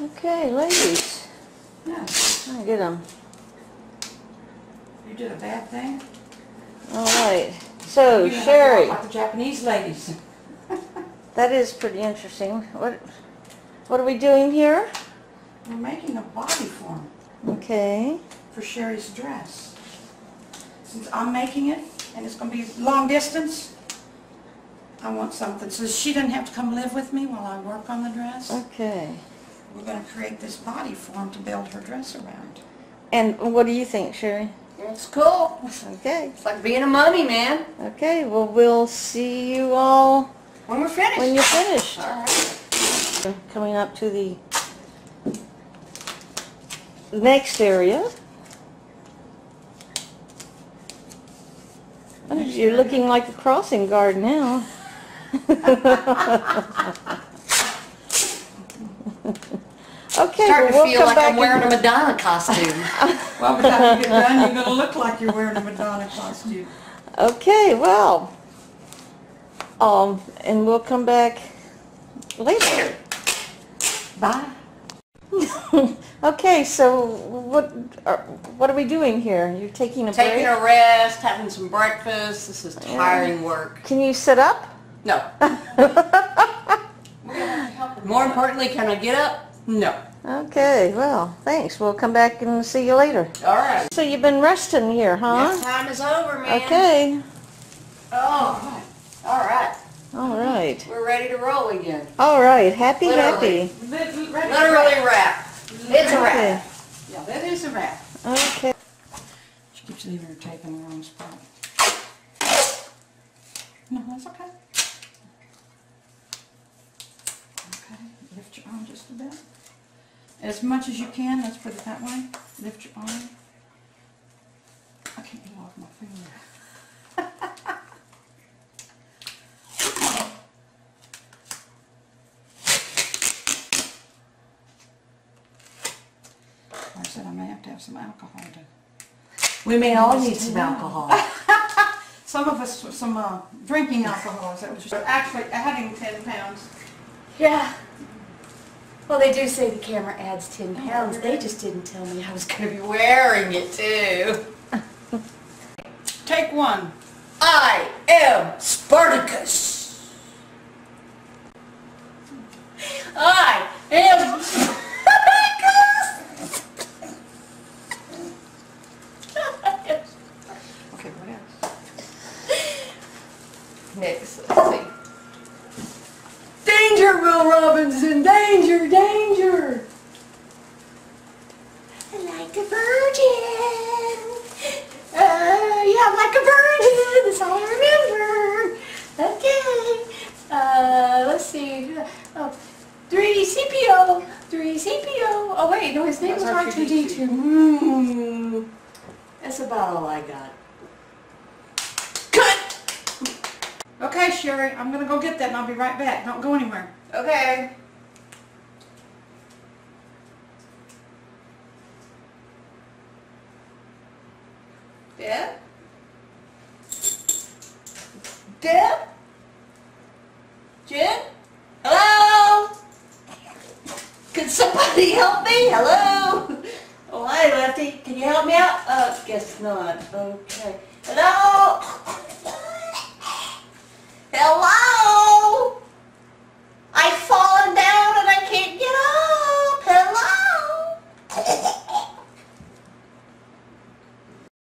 Okay, ladies. Yeah. I get them. You did a bad thing. All right. So, You have to Sherry, walk like the Japanese ladies. that is pretty interesting. What are we doing here? We're making a body form Okay. for Sherry's dress. Since I'm making it, and it's going to be long distance, I want something so she doesn't have to come live with me while I work on the dress. Okay. We're going to create this body form to build her dress around. And what do you think, Sherry? It's cool. Okay. It's like being a mummy, man. Okay, well, we'll see you all When we're finished. when you're finished. All right. Coming up to the next area. Oh, you're looking like a crossing guard now. Okay, Starting well, to we'll feel come like back I'm wearing a and- Madonna costume. Well, by the time you get done, you're going to look like you're wearing a Madonna costume. Okay, well, and we'll come back later. Bye. Okay, so what are we doing here? You're taking a Taking break? a rest, having some breakfast. This is tiring work. Can you sit up? No. More importantly, can I get up? No. Okay, well, thanks. We'll come back and see you later. All right. So you've been resting here, huh? Nap time is over, man. Okay. Oh, all right. All right. We're ready to roll again. All right. Happy, Literally. happy. Literally wrap. It's a wrap. Okay. Yeah, that is a wrap. Okay. She keeps leaving her tape in the wrong spot. No, that's okay. Okay, lift your arm just a bit. As much as you can, let's put it that way. Lift your arm. I can't get off my finger. Like I said, I may have to have some alcohol to... We may all need some alcohol. Some of us, some drinking alcohol. That was just actually adding 10 pounds. Yeah. Well, they do say the camera adds 10 pounds. They just didn't tell me I was going to be wearing it, too. Take one. I am Spartacus. I am Spartacus. Okay, what else? Next, let's see. Danger, Will Robinson! Danger, danger! Like a virgin. Yeah, like a virgin. That's all I remember. Okay. Let's see. Oh, 3CPO. 3CPO. Oh wait, no, his name was R2D2. That's about all I got. Cut. Okay, Sherry, I'm going to go get that and I'll be right back. Don't go anywhere. Okay. Deb? Deb? Jen? Hello? Can somebody help me? Hello? Oh, hi, Lefty. Can you help me out? Guess not. Okay. Hello? Hello?